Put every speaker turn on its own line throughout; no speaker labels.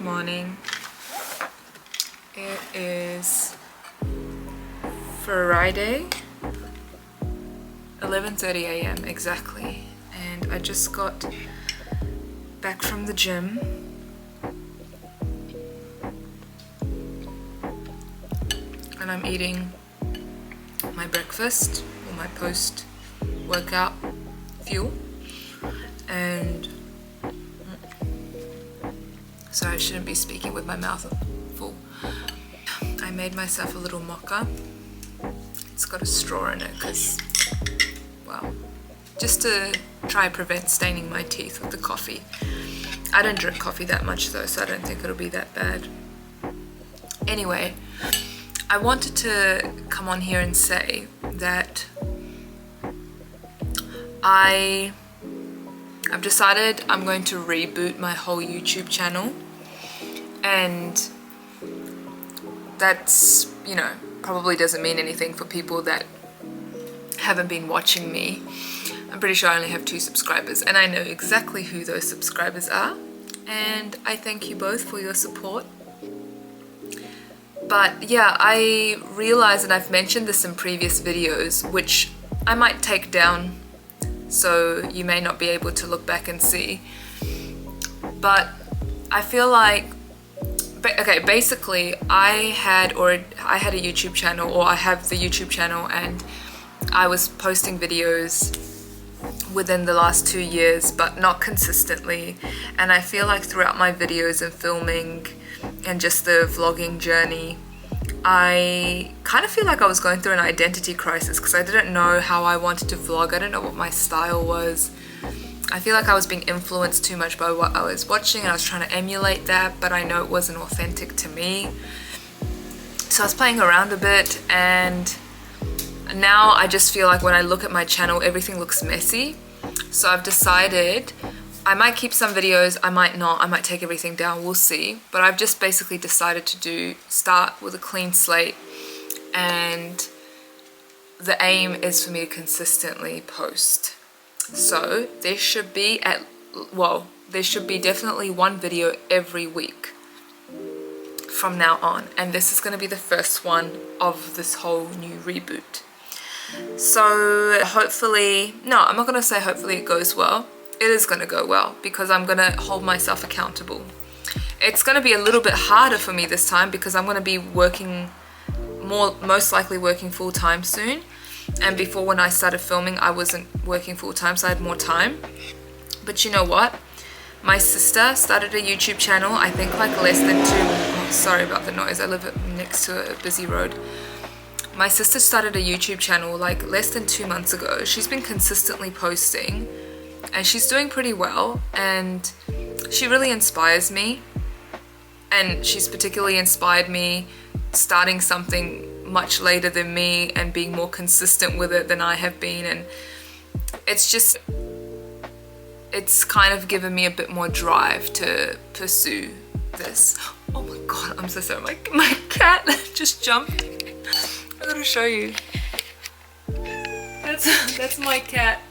Good morning. It is Friday, 11:30 a.m. exactly, and I just got back from the gym. And I'm eating my breakfast or my post-workout fuel. And sorry, I shouldn't be speaking with my mouth full. I made myself a little mocha. It's got a straw in it because, well, just to try and prevent staining my teeth with the coffee. I don't drink coffee that much though, so I don't think it'll be that bad. Anyway, I wanted to come on here and say that I've decided I'm going to reboot my whole YouTube channel, and that's, you know, probably doesn't mean anything for people that haven't been watching me. I'm pretty sure I only have 2 subscribers, and I know exactly who those subscribers are, and I thank you both for your support. But yeah, I realize, and I've mentioned this in previous videos, which I might take down so you may not be able to look back and see, but I feel like, okay, basically I had a YouTube channel, or I have the YouTube channel, and I was posting videos within the last 2 years, but not consistently. And I feel like throughout my videos and filming and just the vlogging journey, I kind of feel like I was going through an identity crisis because I didn't know how I wanted to vlog. I didn't know what my style was. I feel like I was being influenced too much by what I was watching, and I was trying to emulate that, but I know it wasn't authentic to me. So I was playing around a bit, and now I just feel like when I look at my channel, everything looks messy. So I've decided I might keep some videos, I might not, I might take everything down, we'll see. But I've just basically decided to start with a clean slate, and the aim is for me to consistently post. So there should be definitely 1 video every week from now on, and this is going to be the first one of this whole new reboot. So hopefully, no, I'm not going to say hopefully it goes well. It is going to go well because I'm going to hold myself accountable. It's going to be a little bit harder for me this time because I'm going to be working most likely working full-time soon. And before, when I started filming, I wasn't working full-time, so I had more time. But you know what? My sister started a YouTube channel, I think like less than sorry about the noise, I live next to a busy road. My sister started a YouTube channel like less than 2 months ago. She's been consistently posting, and she's doing pretty well, and she really inspires me. And she's particularly inspired me starting something much later than me and being more consistent with it than I have been. And it's kind of given me a bit more drive to pursue this. Oh my god, I'm so sorry, my cat just jumped. I gotta show you. That's my cat,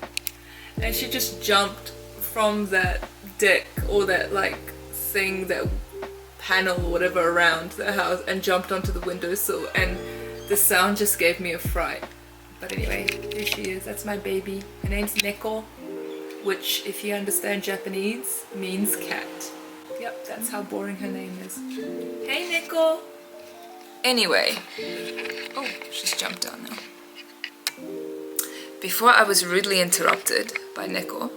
and she just jumped from that deck, or that like thing, that panel or whatever around the house, and jumped onto the windowsill, and the sound just gave me a fright. But anyway, there she is. That's my baby. Her name's Neko, which, if you understand Japanese, means cat. Yep, that's how boring her name is. Hey Neko! Anyway, oh, she's jumped down now. Before I was rudely interrupted by Neko,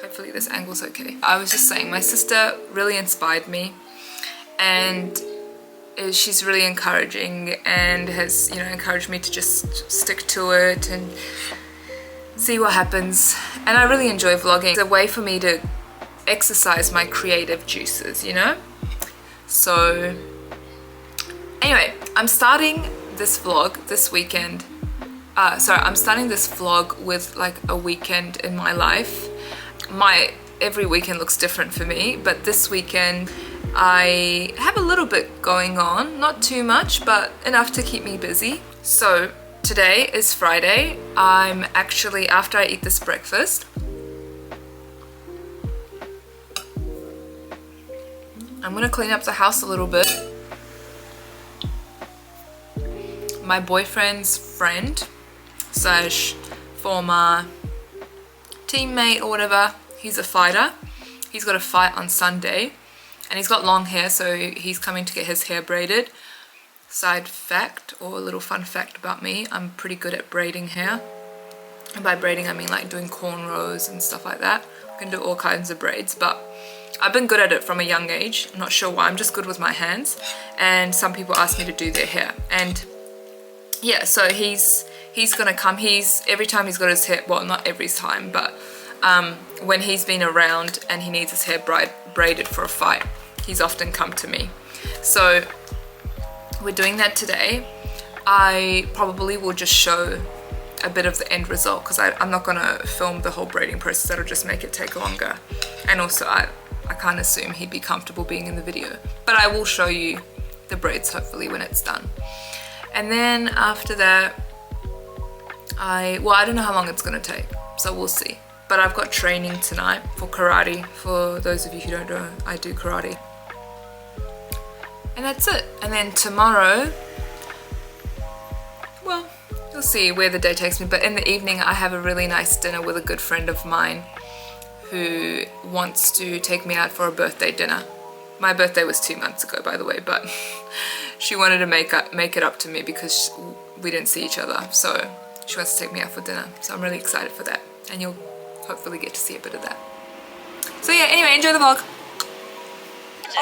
hopefully this angle's okay. I was just saying, my sister really inspired me, and she's really encouraging, and has, you know, encouraged me to just stick to it and see what happens. And I really enjoy vlogging. It's a way for me to exercise my creative juices, you know? So anyway, I'm starting this vlog this weekend. I'm starting this vlog with like a weekend in my life. Every weekend looks different for me, but this weekend I have a little bit going on, not too much, but enough to keep me busy. So today is Friday. I'm actually, after I eat this breakfast, I'm gonna clean up the house a little bit. My boyfriend's friend slash former teammate or whatever, he's a fighter. He's got a fight on Sunday and he's got long hair, so he's coming to get his hair braided. Side fact, or a little fun fact about me, I'm pretty good at braiding hair. And by braiding I mean like doing cornrows and stuff like that. I can do all kinds of braids, but I've been good at it from a young age. I'm not sure why, I'm just good with my hands. And some people ask me to do their hair. And yeah, so he's gonna come. Every time he's got his hair, well, not every time, but when he's been around and he needs his hair braided for a fight, he's often come to me. So we're doing that today. I probably will just show a bit of the end result because I'm not gonna film the whole braiding process. That'll just make it take longer. And also I can't assume he'd be comfortable being in the video, but I will show you the braids hopefully when it's done. And then after that, I don't know how long it's gonna take, so we'll see. But I've got training tonight for karate. For those of you who don't know, I do karate. And that's it. And then tomorrow, well, you'll see where the day takes me. But in the evening, I have a really nice dinner with a good friend of mine who wants to take me out for a birthday dinner. My birthday was 2 months ago, by the way, but she wanted to make it up to me because we didn't see each other. So she wants to take me out for dinner. So I'm really excited for that. And you'll hopefully get to see a bit of that. So yeah, anyway, enjoy the vlog.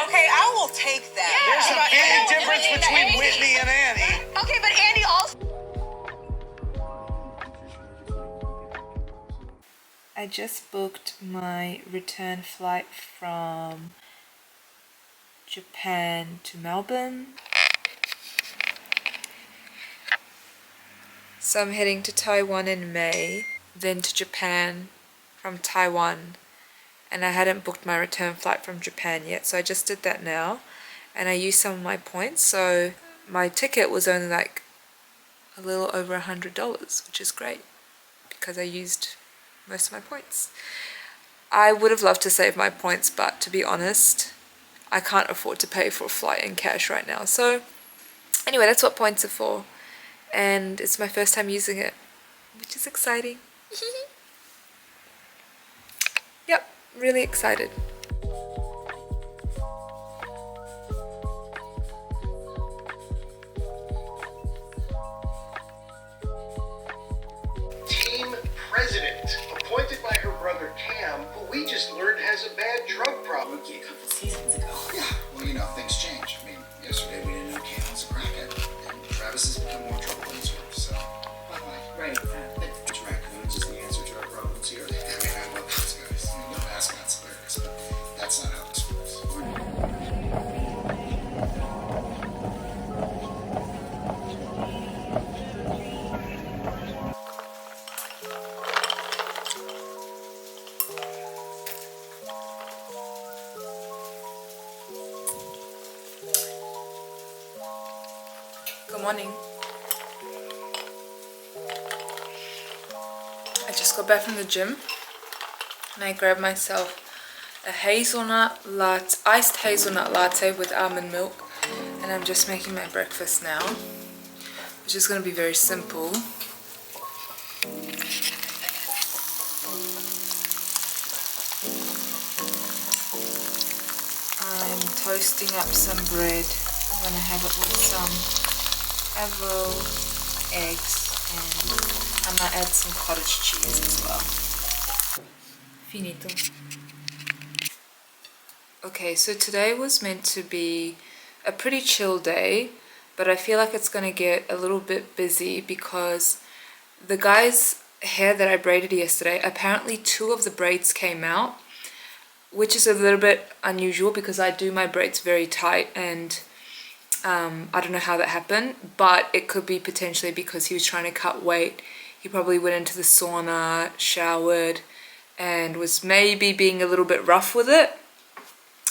Okay, I will take that.
Yeah. There's a big difference between Whitney and Annie.
Okay, but Annie also...
I just booked my return flight from Japan to Melbourne. So I'm heading to Taiwan in May, then to Japan from Taiwan. And I hadn't booked my return flight from Japan yet, so I just did that now. And I used some of my points, so my ticket was only like a little over $100, which is great because I used most of my points. I would have loved to save my points, but to be honest, I can't afford to pay for a flight in cash right now. So anyway, that's what points are for. And it's my first time using it, which is exciting. Yep, really excited.
Team president, appointed by her brother Cam, who we just learned has a bad drug problem.
A couple seasons ago. Yeah, well, you know, things change. I mean, yesterday we didn't know Cam was a crackhead, and Travis has become more trouble than he's worth, so. But like,
Right,
but raccoons is the answer to our problems here. I mean, I love those guys. I mean, the mascot's hilarious, but that's not how this works.
Good morning. I just got back from the gym and I grabbed myself a iced hazelnut latte with almond milk, and I'm just making my breakfast now, which is going to be very simple. I'm toasting up some bread. I'm going to have it with some avocado, eggs, and I might add some cottage cheese as well. Finito. Okay, so today was meant to be a pretty chill day, but I feel like it's going to get a little bit busy because the guy's hair that I braided yesterday, apparently 2 of the braids came out, which is a little bit unusual because I do my braids very tight, and I don't know how that happened, but it could be potentially because he was trying to cut weight. He probably went into the sauna, showered, and was maybe being a little bit rough with it,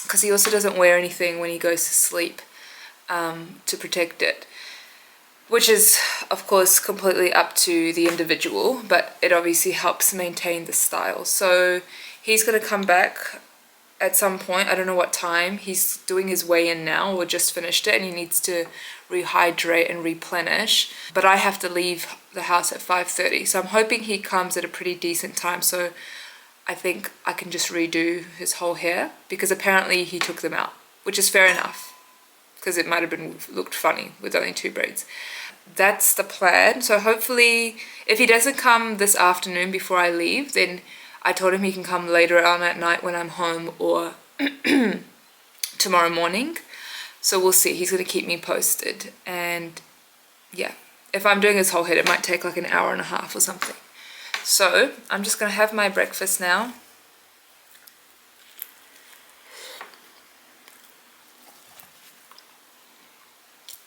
because he also doesn't wear anything when he goes to sleep to protect it, which is of course completely up to the individual, but it obviously helps maintain the style. So he's going to come back at some point, I don't know what time, he's doing his weigh-in now or just finished it, and he needs to rehydrate and replenish. But I have to leave the house at 5:30, so I'm hoping he comes at a pretty decent time, so I think I can just redo his whole hair, because apparently he took them out, which is fair enough, because it might have been looked funny with only 2 braids. That's the plan. So hopefully, if he doesn't come this afternoon before I leave, then I told him he can come later on at night when I'm home, or tomorrow morning. So we'll see. He's going to keep me posted. And yeah, if I'm doing his whole head, it might take like an hour and a half or something. So I'm just going to have my breakfast now.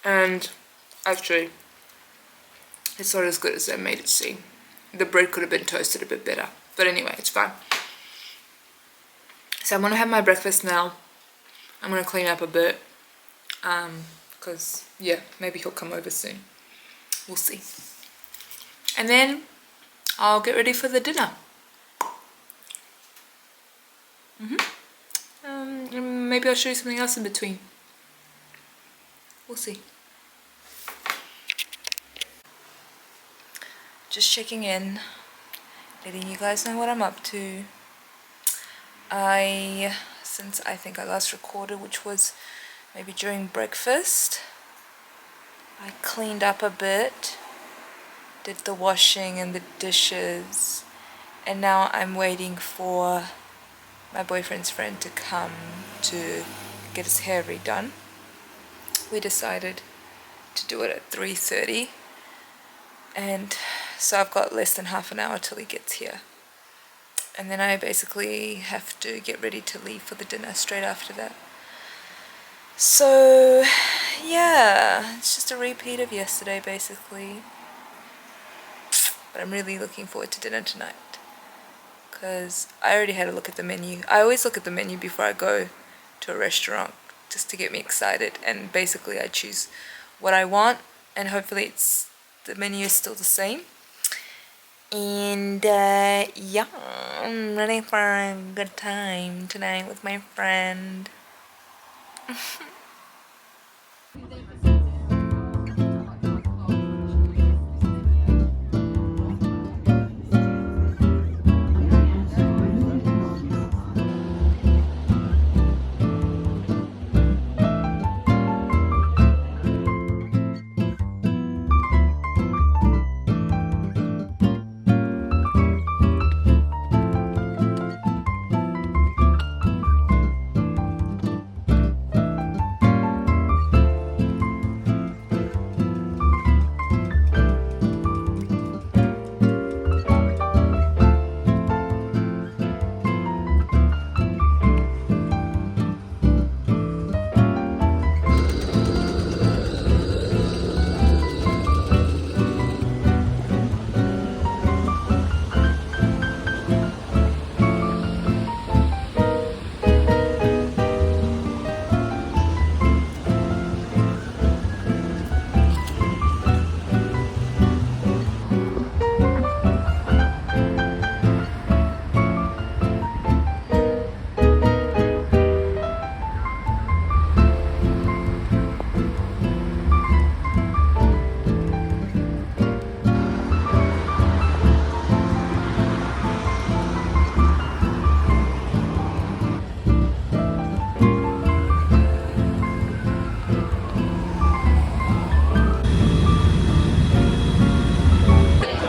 And actually, it's not as good as they made it seem. The bread could have been toasted a bit better. But anyway, it's fine. So I'm going to have my breakfast now. I'm going to clean up a bit. Because, yeah, maybe he'll come over soon. We'll see. And then I'll get ready for the dinner. Maybe I'll show you something else in between. We'll see. Just checking in, letting you guys know what I'm up to. Since I think I last recorded, which was maybe during breakfast, I cleaned up a bit, did the washing and the dishes, and now I'm waiting for my boyfriend's friend to come to get his hair redone. We decided to do it at 3:30, and so I've got less than half an hour till he gets here. And then I basically have to get ready to leave for the dinner straight after that. So, yeah, it's just a repeat of yesterday, basically. But I'm really looking forward to dinner tonight, because I already had a look at the menu. I always look at the menu before I go to a restaurant, just to get me excited. And basically I choose what I want, and hopefully the menu is still the same. And yeah, I'm ready for a good time tonight with my friend.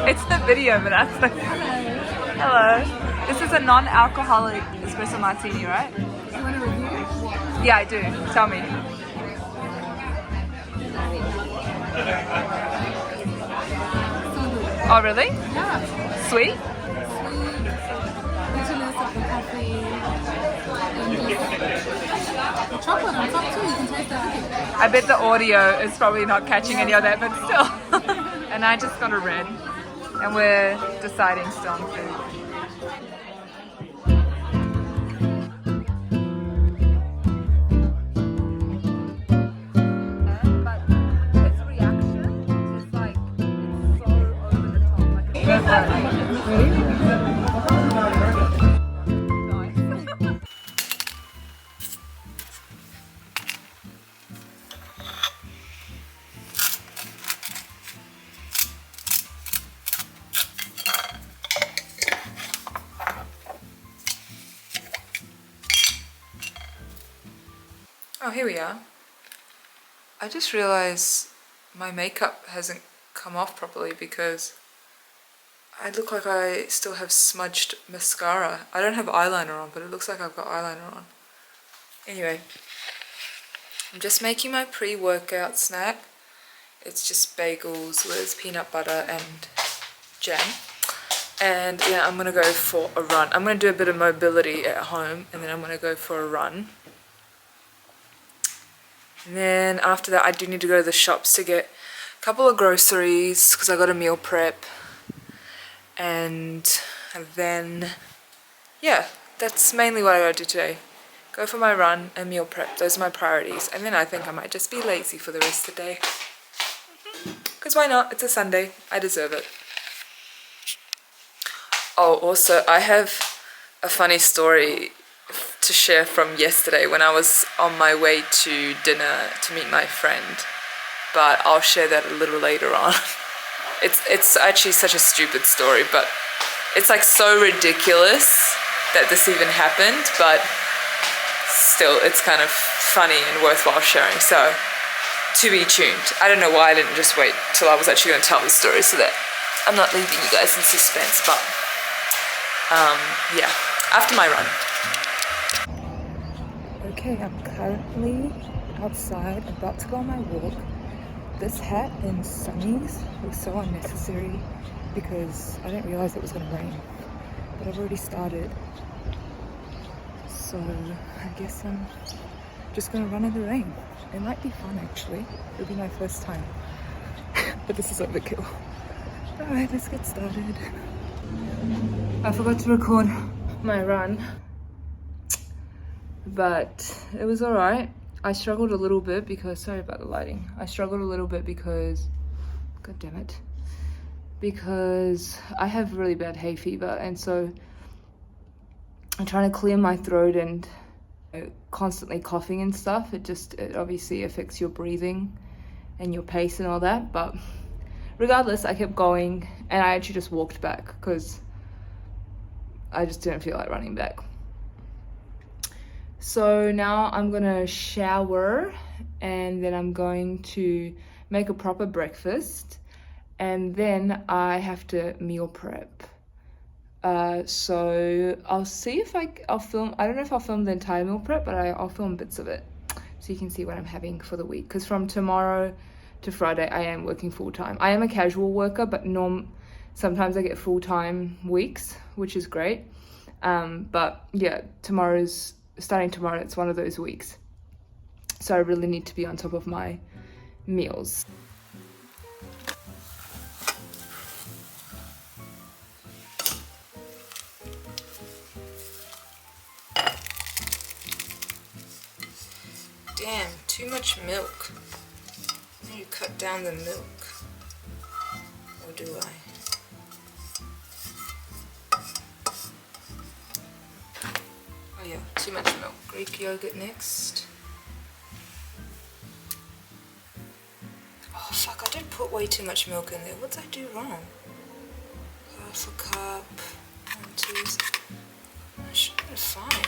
It's the video, but that's the... Hello. This is a non-alcoholic espresso martini, right? Do you want a review? Yeah, I do. Tell me. Oh, really?
Yeah.
Sweet?
Bitterness of the coffee. And the chocolate on top too, you can taste that.
I bet the audio is probably not catching any of that, but still. And I just got a red. And we're deciding still on food. But its reaction is like, it's so over the top. Like, nice. Oh, here we are. I just realized my makeup hasn't come off properly because I look like I still have smudged mascara. I don't have eyeliner on, but it looks like I've got eyeliner on. Anyway, I'm just making my pre-workout snack. It's just bagels with peanut butter and jam. And yeah, I'm gonna go for a run. I'm gonna do a bit of mobility at home and then I'm gonna go for a run. And then after that I do need to go to the shops to get a couple of groceries because I got a meal prep. And then, yeah, that's mainly what I gotta do today. Go for my run and meal prep. Those are my priorities. And then I think I might just be lazy for the rest of the day. Because why not? It's a Sunday. I deserve it. Oh, also, I have a funny story to share from yesterday when I was on my way to dinner to meet my friend. But I'll share that a little later on. It's actually such a stupid story, but it's like so ridiculous that this even happened, but still it's kind of funny and worthwhile sharing, so to be tuned. I don't know why I didn't just wait till I was actually going to tell the story so that I'm not leaving you guys in suspense, but yeah, after my run. Okay, I'm currently outside about to go on my walk. This hat and sunnies was so unnecessary because I didn't realize it was going to rain, but I've already started, so I guess I'm just going to run in the rain. It might be fun actually, it'll be my first time, but this is overkill. Alright, let's get started. I forgot to record my run, but it was alright. I struggled a little bit because, sorry about the lighting, I struggled a little bit because, god damn it, because I have really bad hay fever, and so I'm trying to clear my throat and constantly coughing and stuff. It obviously affects your breathing and your pace and all that, but regardless, I kept going and I actually just walked back because I just didn't feel like running back. So now I'm gonna shower and then I'm going to make a proper breakfast and then I have to meal prep. So I'll see if I'll film. I don't know if I'll film the entire meal prep, but I'll film bits of it so you can see what I'm having for the week. Because from tomorrow to Friday, I am working full-time. I am a casual worker, but sometimes I get full-time weeks, which is great. But yeah, starting tomorrow, it's one of those weeks. So I really need to be on top of my meals. Damn, too much milk. I need to cut down the milk. Or do I? Oh yeah, too much milk. Greek yogurt next. Oh fuck, I did put way too much milk in there. What did I do wrong? Half a cup. 1, 2, 3. I should have been fine.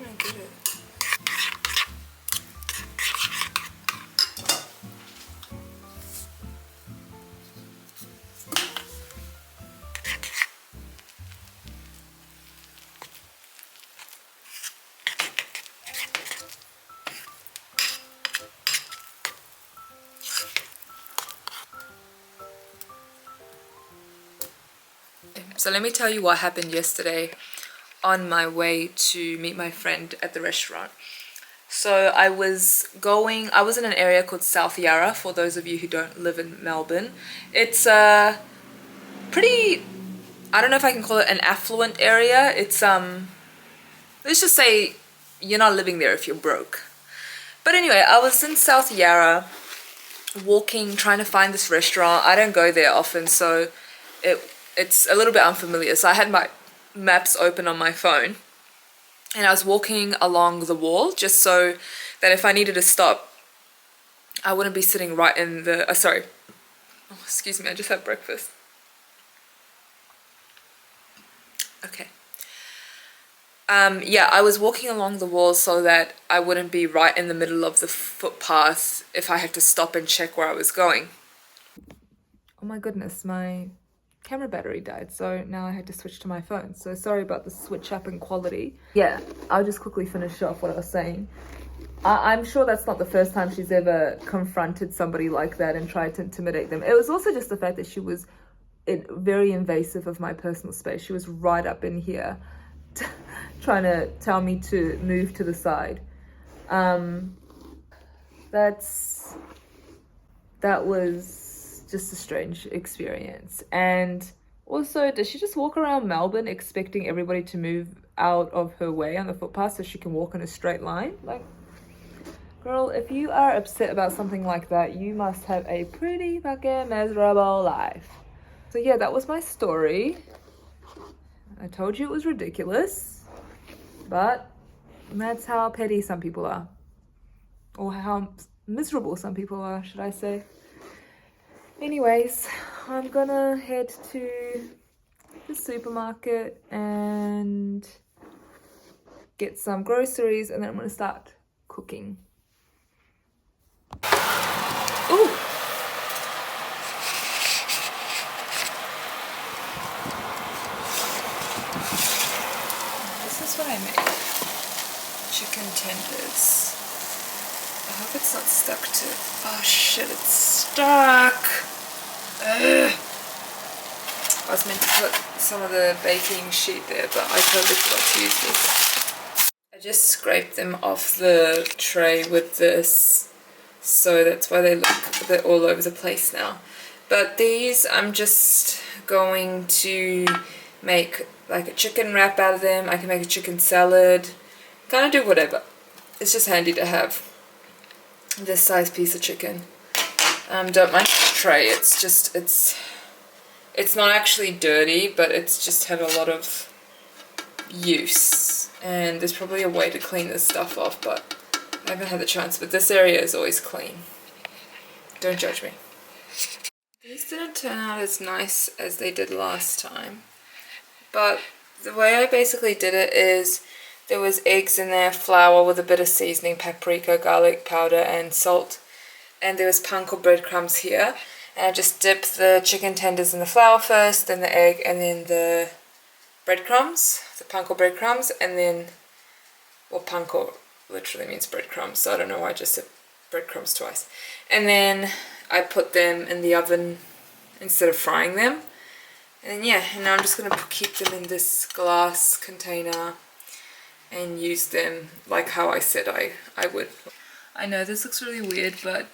I don't get it. So let me tell you what happened yesterday on my way to meet my friend at the restaurant. So I was in an area called South Yarra, for those of you who don't live in Melbourne. It's a pretty, I don't know if I can call it an affluent area. It's, let's just say you're not living there if you're broke. But anyway, I was in South Yarra walking, trying to find this restaurant. I don't go there often, so it's a little bit unfamiliar. So I had my maps open on my phone and I was walking along the wall just so that if I needed to stop, I wouldn't be sitting right in the, oh, excuse me, I just had breakfast. Okay. Yeah, I was walking along the wall so that I wouldn't be right in the middle of the footpath if I had to stop and check where I was going. Oh my goodness, my camera battery died, so now I had to switch to my phone. So sorry about the switch up in quality. Yeah, I'll just quickly finish off what I was saying. I'm sure that's not the first time she's ever confronted somebody like that and tried to intimidate them. It was also just the fact that she was very invasive of my personal space. She was right up in here trying to tell me to move to the side. That was just a strange experience. And also, does she just walk around Melbourne expecting everybody to move out of her way on the footpath so she can walk in a straight line? Like, girl, if you are upset about something like that, you must have a pretty fucking miserable life. So yeah, that was my story. I told you it was ridiculous, but that's how petty some people are. Or how miserable some people are, should I say. Anyways, I'm gonna head to the supermarket and get some groceries, and then I'm gonna start cooking. Ooh! This is what I made. Chicken tenders. I hope it's not stuck to... Oh shit, it's stuck! Ugh. I was meant to put some of the baking sheet there, but I totally forgot to use this. I just scraped them off the tray with this, so that's why they're all over the place now. But these, I'm just going to make like a chicken wrap out of them. I can make a chicken salad, kind of do whatever. It's just handy to have this size piece of chicken. Don't mind the tray, it's just, it's not actually dirty, but it's just had a lot of use. And there's probably a way to clean this stuff off, but I haven't had the chance. But this area is always clean. Don't judge me. These didn't turn out as nice as they did last time. But the way I basically did it is there was eggs in there, flour with a bit of seasoning, paprika, garlic powder and salt. And there was panko breadcrumbs here. And I just dipped the chicken tenders in the flour first, then the egg, and then the breadcrumbs, the panko breadcrumbs, and then, well, panko literally means breadcrumbs, so I don't know why I just said breadcrumbs twice. And then I put them in the oven instead of frying them. And yeah, and now I'm just going to keep them in this glass container and use them like how I said I would. I know this looks really weird, but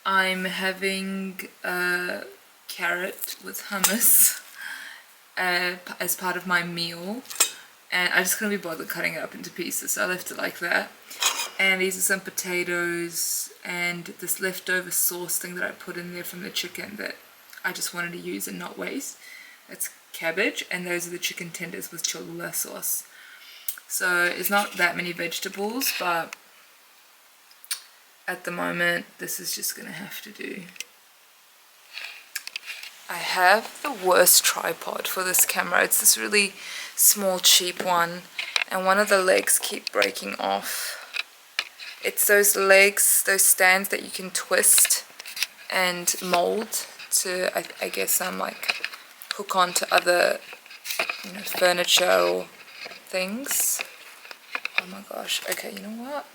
I'm having a carrot with hummus as part of my meal, and I just couldn't be bothered cutting it up into pieces, so I left it like that. And these are some potatoes and this leftover sauce thing that I put in there from the chicken that I just wanted to use and not waste. It's cabbage, and those are the chicken tenders with cholula sauce. So it's not that many vegetables, but at the moment this is just gonna have to do. I have the worst tripod for this camera. It's this really small cheap one, and one of the legs keep breaking off. It's those legs, those stands that you can twist and mold to, I guess, like hook onto other, you know, furniture or things. Oh my gosh. Okay, you know what?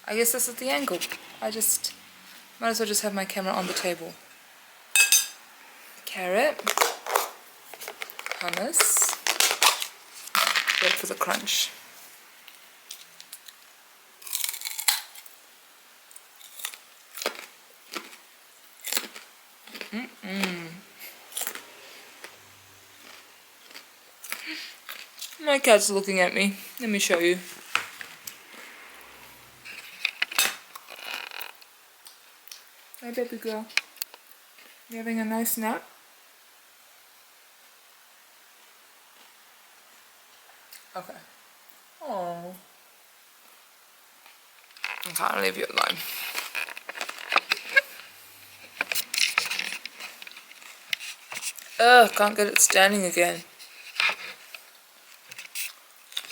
I guess this is the angle. I just might as well just have my camera on the table. Carrot, hummus, wait for the crunch. My cat's looking at me. Let me show you. Hey baby girl, you having a nice nap? Okay. Oh. I can't leave you alone. Ugh, can't get it standing again.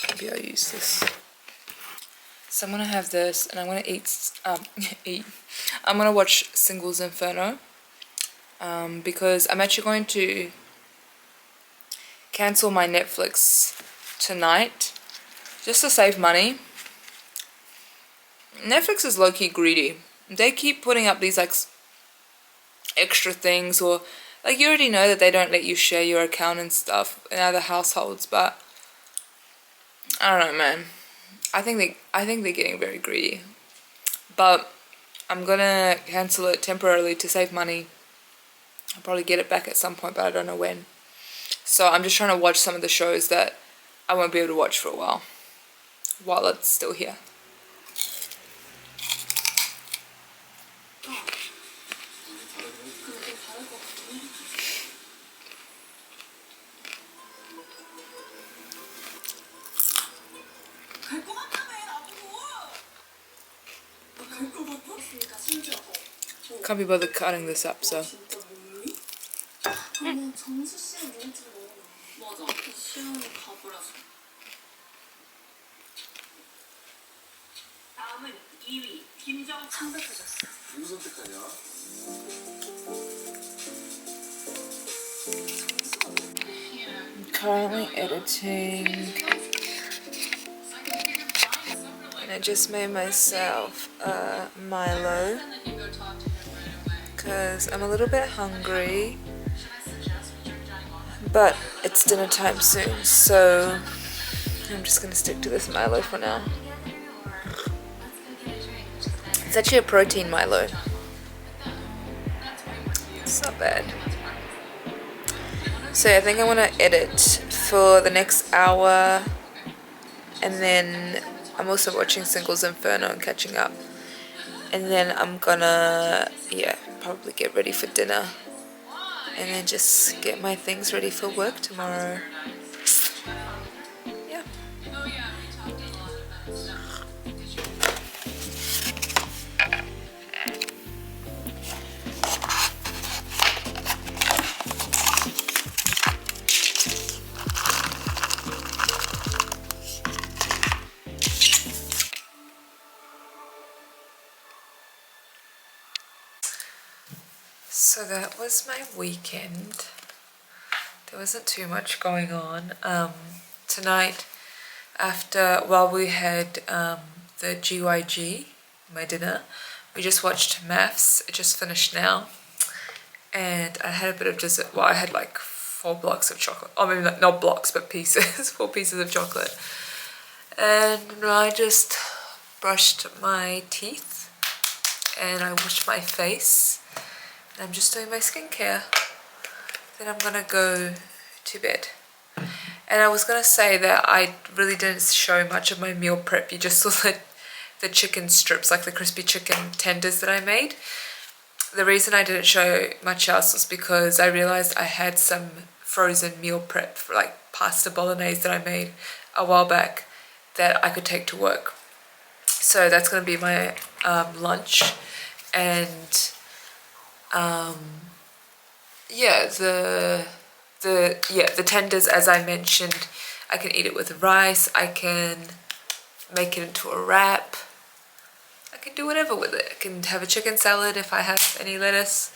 Maybe I'll use this. So I'm gonna have this, and I'm gonna eat. I'm gonna watch Singles Inferno, because I'm actually going to cancel my Netflix tonight just to save money. Netflix is low-key greedy. They keep putting up these like extra things, or like you already know that they don't let you share your account and stuff in other households, but I don't know, man. I think they're getting very greedy. But I'm gonna cancel it temporarily to save money. I'll probably get it back at some point, but I don't know when. So I'm just trying to watch some of the shows that I won't be able to watch for a while it's still here. Can't be bothered cutting this up, so. I'm currently editing, and I just made myself a Milo because I'm a little bit hungry, but it's dinner time soon, so I'm just gonna stick to this Milo for now. It's actually a protein Milo. It's not bad. So yeah, I think I want to edit for the next hour, and then I'm also watching Singles Inferno and catching up, and then I'm gonna, yeah, probably get ready for dinner, and then just get my things ready for work tomorrow. Yeah. So that was my weekend. There wasn't too much going on. Tonight, while we had the GYG, my dinner, we just watched Maths. It just finished now. And I had a bit of dessert. Well, I had like 4 blocks of chocolate. Oh, maybe not blocks, but pieces. 4 pieces of chocolate. And I just brushed my teeth. And I washed my face. I'm just doing my skincare. Then I'm gonna go to bed. And I was gonna say that I really didn't show much of my meal prep. You just saw the chicken strips, like the crispy chicken tenders that I made. The reason I didn't show much else was because I realized I had some frozen meal prep for like pasta bolognese that I made a while back that I could take to work. So that's gonna be my lunch. And yeah, the tenders, as I mentioned, I can eat it with rice, I can make it into a wrap, I can do whatever with it. I can have a chicken salad if I have any lettuce.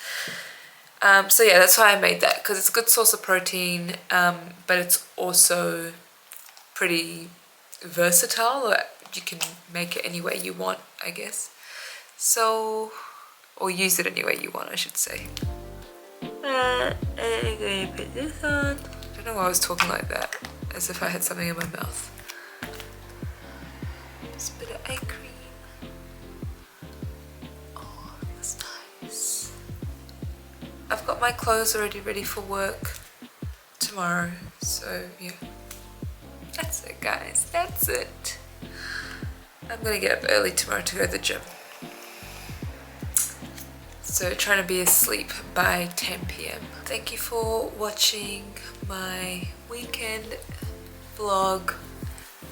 So yeah, that's why I made that, because it's a good source of protein, but it's also pretty versatile. You can make it any way you want, I guess. So, or use it any way you want, I should say. I'm gonna put this on. I don't know why I was talking like that, as if I had something in my mouth. Just a bit of eye cream. Oh, that's nice. I've got my clothes already ready for work tomorrow, so yeah. That's it, guys, that's it. I'm gonna get up early tomorrow to go to the gym. So trying to be asleep by 10 p.m. Thank you for watching my weekend vlog,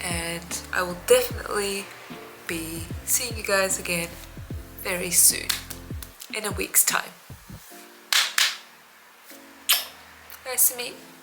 and I will definitely be seeing you guys again very soon, in a week's time. Nice to meet you.